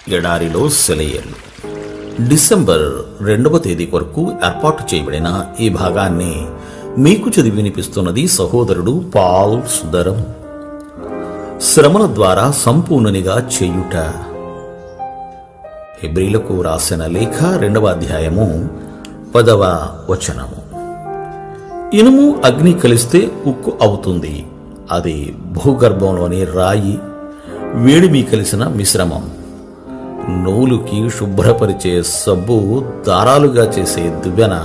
ఎడారిలో సెలయేర్లు. డిసెంబర్ 2వ తేదీ వరకు ఏర్పాటు చేయబడిన ఈ భాగాన్ని మీకు చదివి వినిపిస్తున్నది సహోదరుడు పాల్ సుందరం. శ్రమల ద్వారా సంపూర్ణనిగా చేయుట. హెబ్రీలకు రాసిన లేఖ 2వ అధ్యాయము 10వ వచనము. ఇనుము అగ్ని కలిస్తే ఉక్కు అవుతుంది. అది భూగర్భంలోని రాయి వేడిమి కలిసిన మిశ్రమం. నూలుకి శుభ్రపరిచే సబ్బు, దారాలుగా చేసే దువ్వెన,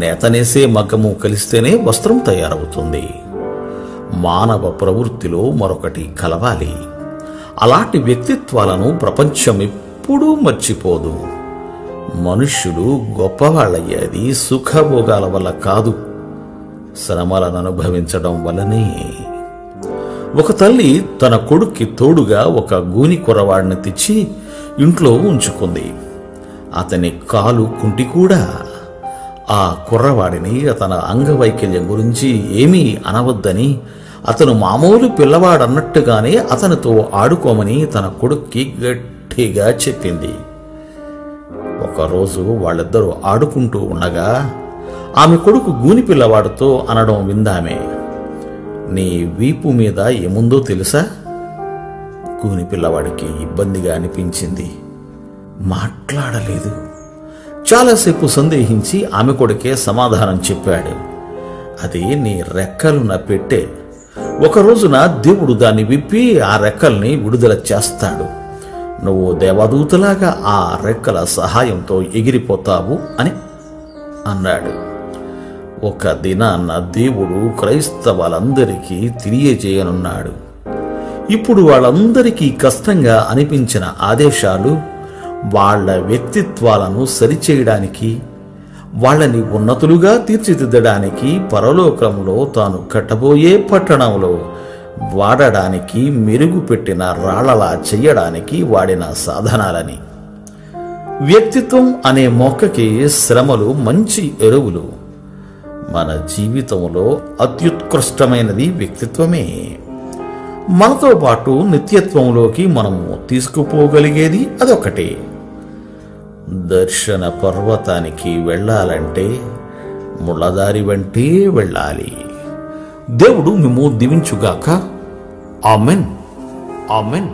నేతనేసే మగ్గము కలిస్తేనే వస్త్రం తయారవుతుంది. మానవ ప్రవృత్తిలో మరొకటి కలవాలి. అలాంటి వ్యక్తిత్వాలను ప్రపంచం ఎప్పుడూ మర్చిపోదు. మనుష్యులు గొప్పవాళ్ళయ్యేది సుఖభోగాల వల్ల కాదు, శ్రమలను అనుభవించడం వల్లనే. ఒక తల్లి తన కొడుక్కి తోడుగా ఒక గూని కుర్రవాడిని తెచ్చి ఇంట్లో ఉంచుకుంది. అతని కాలు కుంటి కూడా. ఆ కుర్రవాడిని అతని అంగవైకల్యం గురించి ఏమీ అనవద్దని, అతను మామూలు పిల్లవాడన్నట్టుగానే అతనితో ఆడుకోమని తన కొడుక్కి గట్టిగా చెప్పింది. ఒకరోజు వాళ్ళిద్దరూ ఆడుకుంటూ ఉండగా ఆమె కొడుకు గూని పిల్లవాడితో అనడం విందామే, నీ వీపు మీద ఏముందో తెలుసా? గూని పిల్లవాడికి ఇబ్బందిగా అనిపించింది. మాట్లాడలేదు. చాలాసేపు సందేహించి ఆమె కొడుకే సమాధానం చెప్పాడు. అది నీ రెక్కలున్న పెట్టె. ఒక రోజున దేవుడు దాన్ని విప్పి ఆ రెక్కల్ని విడుదల చేస్తాడు. నువ్వు దేవదూతలాగా ఆ రెక్కల సహాయంతో ఎగిరిపోతావు అని అన్నాడు. ఒక దినాన్న దేవుడు క్రైస్తవులందరికీ తెలియజేయనున్నాడు. ఇప్పుడు వాళ్ళందరికీ కష్టంగా అనిపించిన ఆదేశాలు వాళ్ల వ్యక్తిత్వాలను సరిచేయడానికి, వాళ్ళని ఉన్నతులుగా తీర్చిదిద్దడానికి, పరలోకంలో తాను కట్టబోయే పట్టణంలో వాడడానికి, మెరుగుపెట్టిన రాళ్లలా చెయ్యడానికి వాడిన సాధనాలని. వ్యక్తిత్వం అనే మొక్కకి శ్రమలు మంచి ఎరువులు. మన జీవితంలో అత్యుత్కృష్టమైనది వ్యక్తిత్వమే. మనతో పాటు నిత్యత్వంలోకి మనము తీసుకుపోగలిగేది అదొకటే. దర్శన పర్వతానికి వెళ్ళాలంటే ముళ్ళదారి వెంటే వెళ్ళాలి. దేవుడు మిమ్ము దీవించుగాక. ఆమెన్. ఆమెన్.